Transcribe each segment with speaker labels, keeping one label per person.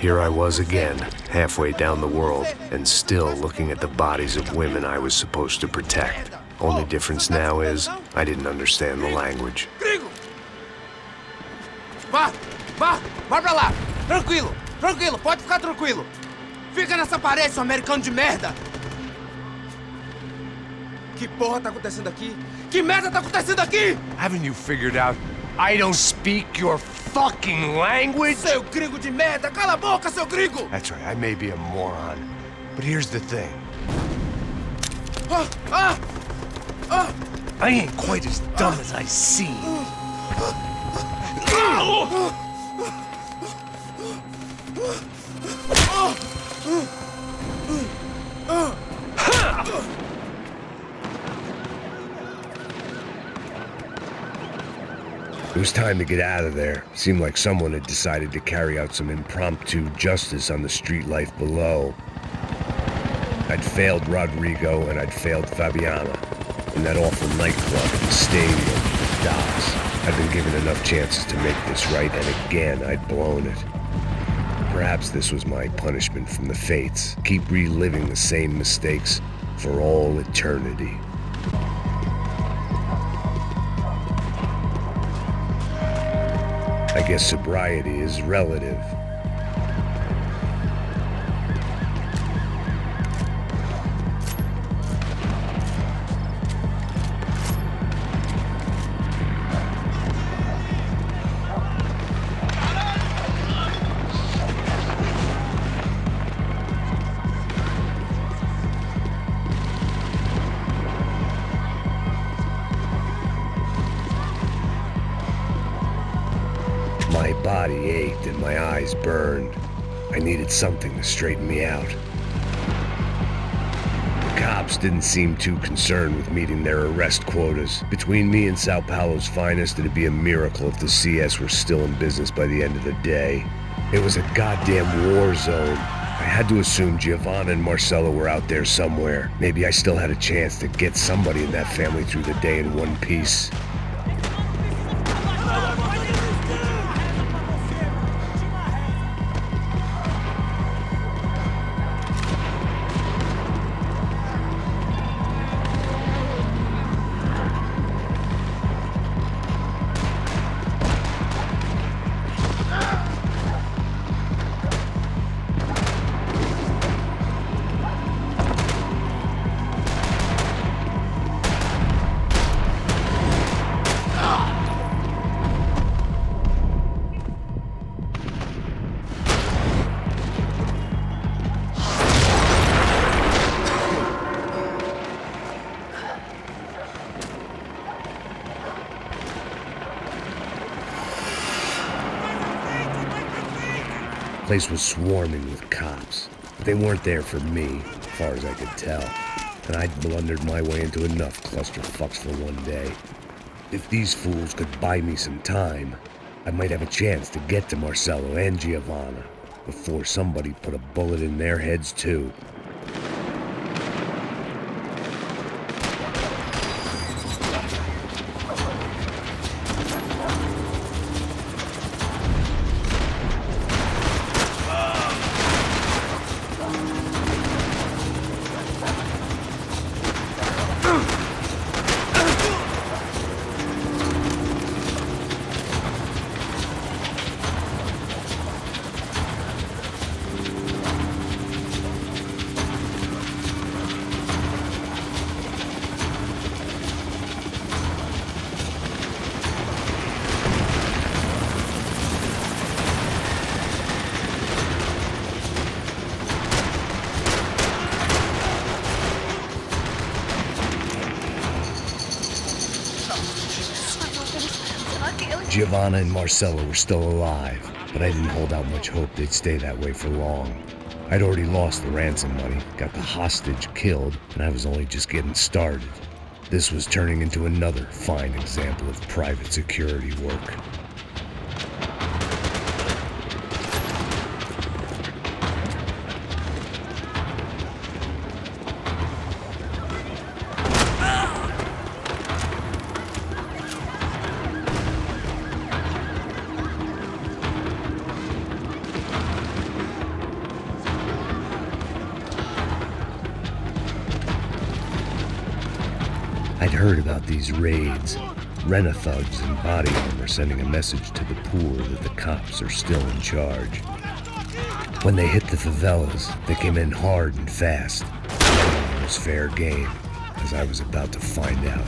Speaker 1: Here I was again, halfway down the world, and still looking at the bodies of women I was supposed to protect. Only difference now is, I didn't understand the language.
Speaker 2: Gringo! Vai pra lá! Tranquilo, pode ficar tranquilo. Fica nessa parede, seu americano de merda! Que porra tá acontecendo aqui? Que merda tá acontecendo aqui?
Speaker 3: Haven't you figured out I don't speak your fucking language?
Speaker 2: Seu gringo de merda! Cala a boca, seu gringo!
Speaker 3: That's right, I may be a moron, but here's the thing. I ain't quite as dumb as I seem.
Speaker 1: It was time to get out of there. Seemed like someone had decided to carry out some impromptu justice on the street life below. I'd failed Rodrigo and I'd failed Fabiana. In that awful nightclub, the stadium, the docks. I'd been given enough chances to make this right, and again, I'd blown it. Perhaps this was my punishment from the fates. Keep reliving the same mistakes for all eternity. I guess sobriety is relative. My body ached and my eyes burned. I needed something to straighten me out. The cops didn't seem too concerned with meeting their arrest quotas. Between me and São Paulo's finest, it'd be a miracle if the CS were still in business by the end of the day. It was a goddamn war zone. I had to assume Giovanna and Marcelo were out there somewhere. Maybe I still had a chance to get somebody in that family through the day in one piece. The place was swarming with cops, but they weren't there for me, as far as I could tell, and I'd blundered my way into enough clusterfucks for one day. If these fools could buy me some time, I might have a chance to get to Marcelo and Giovanna before somebody put a bullet in their heads too. Giovanna and Marcelo were still alive, but I didn't hold out much hope they'd stay that way for long. I'd already lost the ransom money, got the hostage killed, and I was only just getting started. This was turning into another fine example of private security work. I'd heard about these raids. Rent-a-thugs in body armor sending a message to the poor that the cops are still in charge. When they hit the favelas, they came in hard and fast. It was fair game, as I was about to find out.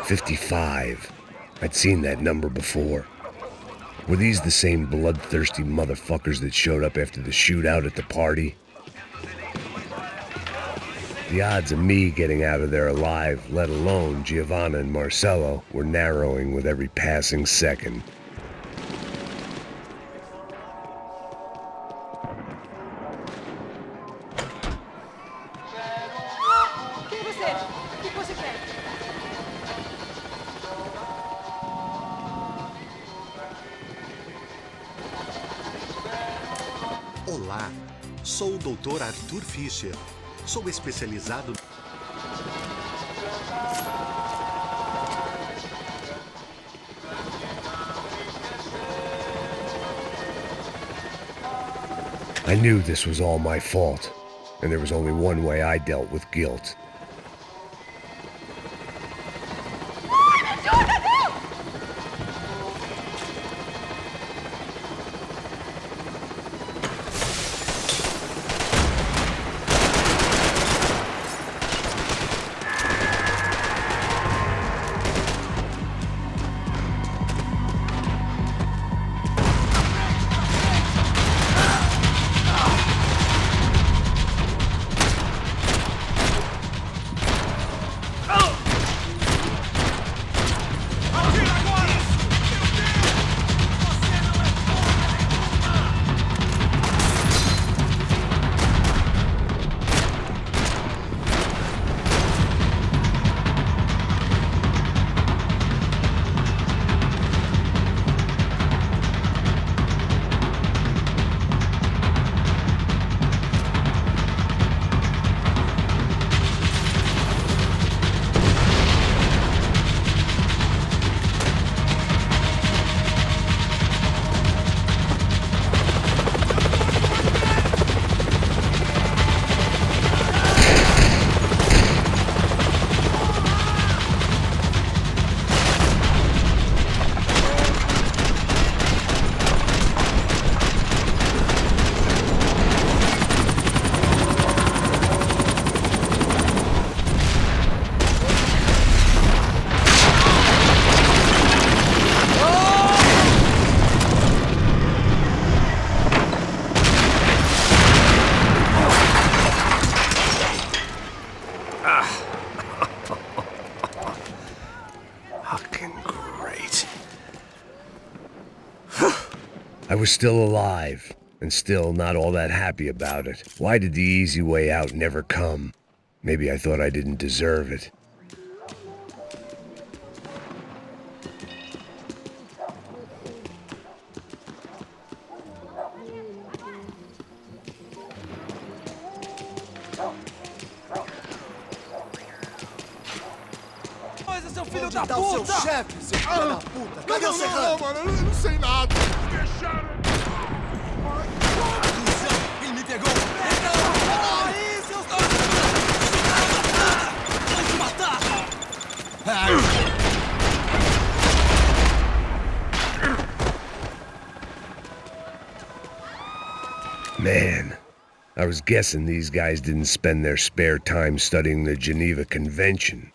Speaker 1: "55. I'd seen that number before. Were these the same bloodthirsty motherfuckers that showed up after the shootout at the party? The odds of me getting out of there alive, let alone Giovanna and Marcello, were narrowing with every passing second.
Speaker 4: Olá, sou o Dr. Arthur Fischer. Sou especializado...
Speaker 1: I knew this was all my fault, and there was only one way I dealt with guilt. I was still alive, and still not all that happy about it. Why did the easy way out never come? Maybe I thought I didn't deserve it.
Speaker 2: Filho da
Speaker 5: Tá o seu
Speaker 2: puta!
Speaker 5: chefe, seu filho da puta! Cadê o Serrano?
Speaker 6: mano, eu não sei nada. Deixaram.
Speaker 5: Ele me pegou! Aí, seus dois! Vou te matar!
Speaker 1: Man, I was guessing these guys didn't spend their spare time studying the Geneva Convention.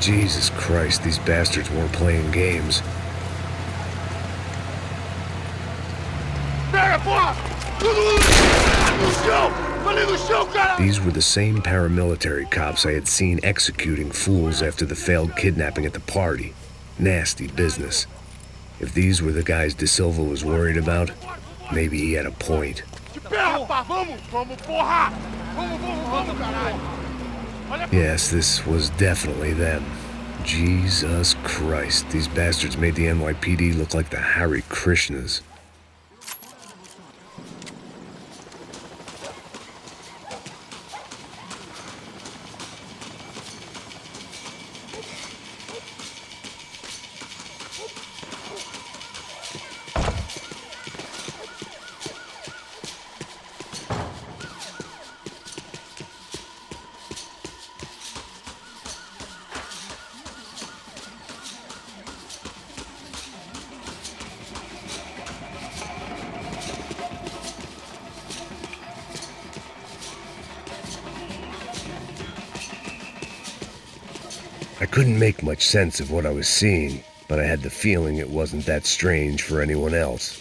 Speaker 1: Jesus Christ, these bastards weren't playing games.
Speaker 6: Pega, porra! No chão! Falei no chão, cara!
Speaker 1: These were the same paramilitary cops I had seen executing fools after the failed kidnapping at the party. Nasty business. If these were the guys De Silva was worried about, maybe he had a point.
Speaker 6: De pé, rapaz! Vamos, porra! Vamos, caralho!
Speaker 1: Yes, this was definitely them. Jesus Christ, these bastards made the NYPD look like the Hare Krishnas. I couldn't make much sense of what I was seeing, but I had the feeling it wasn't that strange for anyone else.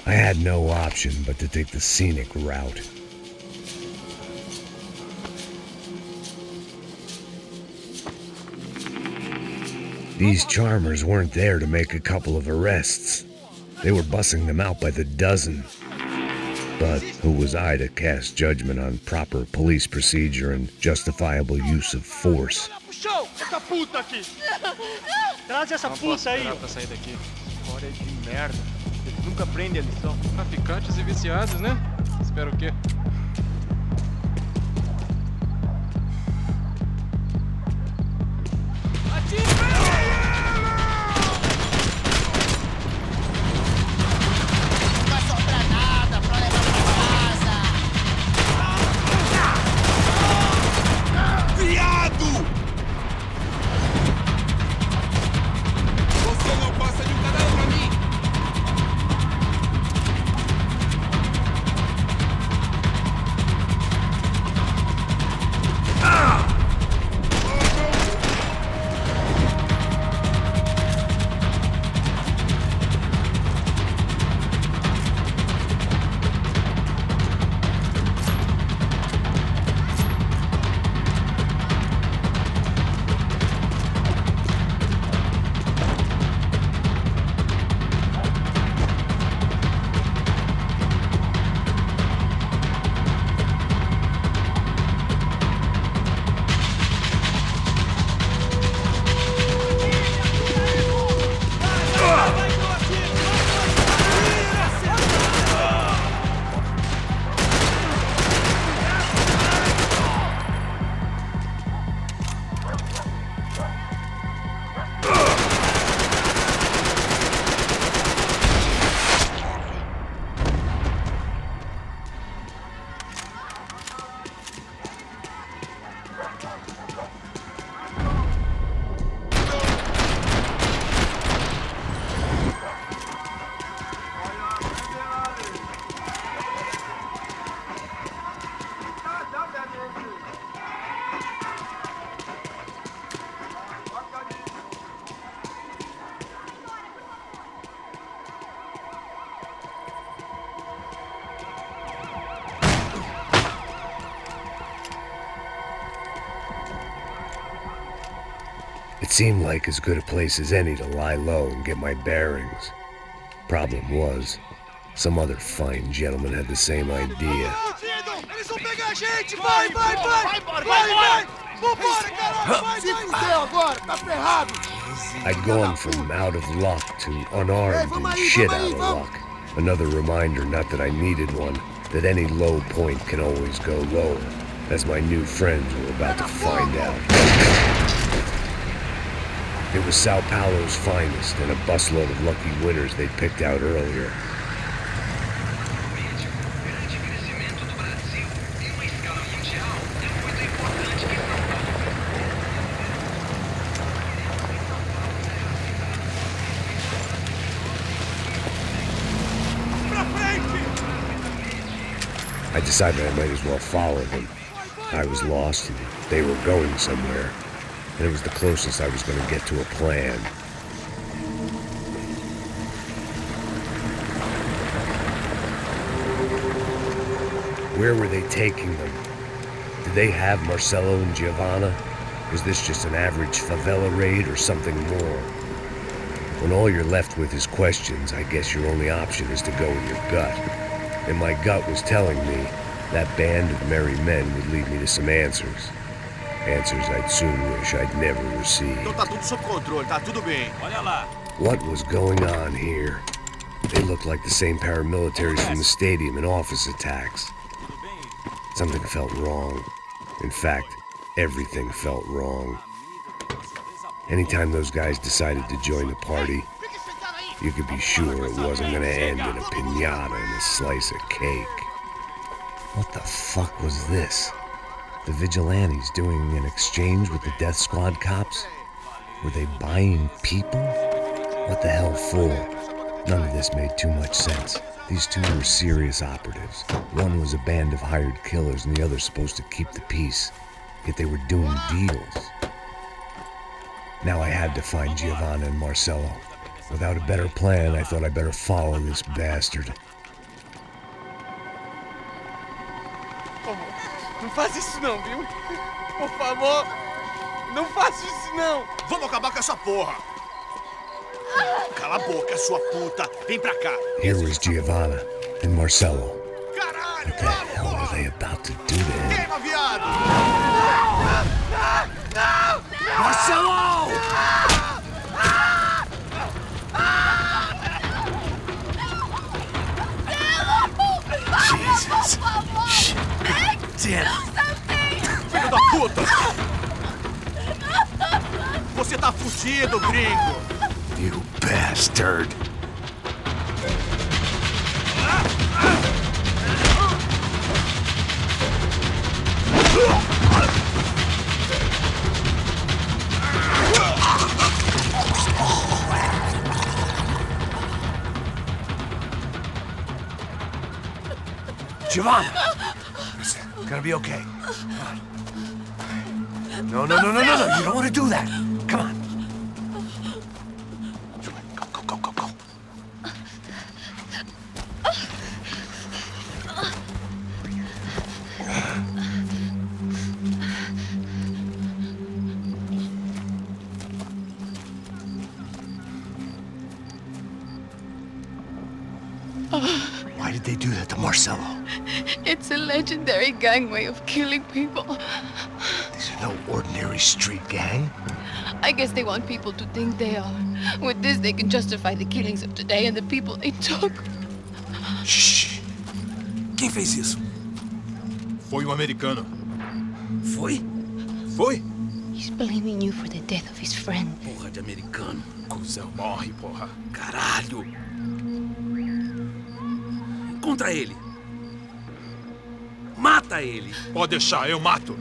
Speaker 1: I had no option but to take the scenic route. These charmers weren't there to make a couple of arrests. They were bussing them out by the dozen. But who was I to cast judgment on proper police procedure and justifiable use of force?
Speaker 6: Essa puta aqui!
Speaker 7: Traz essa puta aí!
Speaker 8: Pra sair daqui. História de merda. Eles nunca aprendem a lição. Traficantes e viciados, né? Espero o quê?
Speaker 1: seemed like as good a place as any to lie low and get my bearings. Problem was, some other fine gentleman had the same idea.
Speaker 5: Eles vão pegar a gente! Vai! Vambora, caralho! Vai! Se fudeu agora! Tá ferrado!
Speaker 1: I'd gone from out of luck to unarmed and shit out of luck. Another reminder, not that I needed one, that any low point can always go lower, as my new friends were about to find out. It was Sao Paulo's finest and a busload of lucky winners they'd picked out earlier. I decided I might as well follow them. I was lost and they were going somewhere, and it was the closest I was going to get to a plan. Where were they taking them? Did they have Marcelo and Giovanna? Was this just an average favela raid or something more? When all you're left with is questions, I guess your only option is to go with your gut. And my gut was telling me that band of merry men would lead me to some answers. Answers I'd soon wish I'd never received.
Speaker 5: Então tá tudo sob controle, tá tudo bem. Olha lá.
Speaker 1: What was going on here? They looked like the same paramilitaries from the stadium in office attacks. Something felt wrong. In fact, everything felt wrong. Anytime those guys decided to join the party, you could be sure it wasn't gonna end in a piñata and a slice of cake. What the fuck was this? The vigilantes doing an exchange with the death squad cops? Were they buying people? What the hell for? None of this made too much sense. These two were serious operatives. One was a band of hired killers and the other supposed to keep the peace. Yet they were doing deals. Now I had to find Giovanna and Marcelo. Without a better plan, I thought I'd better follow this bastard.
Speaker 6: Não faz isso não, viu? Por favor, não faça isso não!
Speaker 5: Vamos acabar com essa porra! Cala a boca, sua puta! Vem pra cá!
Speaker 1: Here was Giovanna and Marcelo.
Speaker 5: Caralho!
Speaker 1: What the hell were they about to do to him?
Speaker 5: Queima, viado!
Speaker 6: Marcelo!
Speaker 5: Jesus! Shit! Damn! Filho da puta! Você tá fudido, gringo!
Speaker 1: You bastard!
Speaker 3: Giovanna! It's gonna be okay. No. You don't want to do that. Come on. Go. Why did they do that to Marcelo?
Speaker 9: It's a legendary gang way of killing people.
Speaker 3: These are no ordinary street gang.
Speaker 9: I guess they want people to think they are. With this, they can justify the killings of today and the people they took.
Speaker 5: Shh! Quem fez isso? Foi um americano. Foi?
Speaker 9: He's blaming you for the death of his friend.
Speaker 5: Porra de americano. Cusão, morre, porra. Caralho! Encontra ele. Mata ele. Pode deixar, eu mato.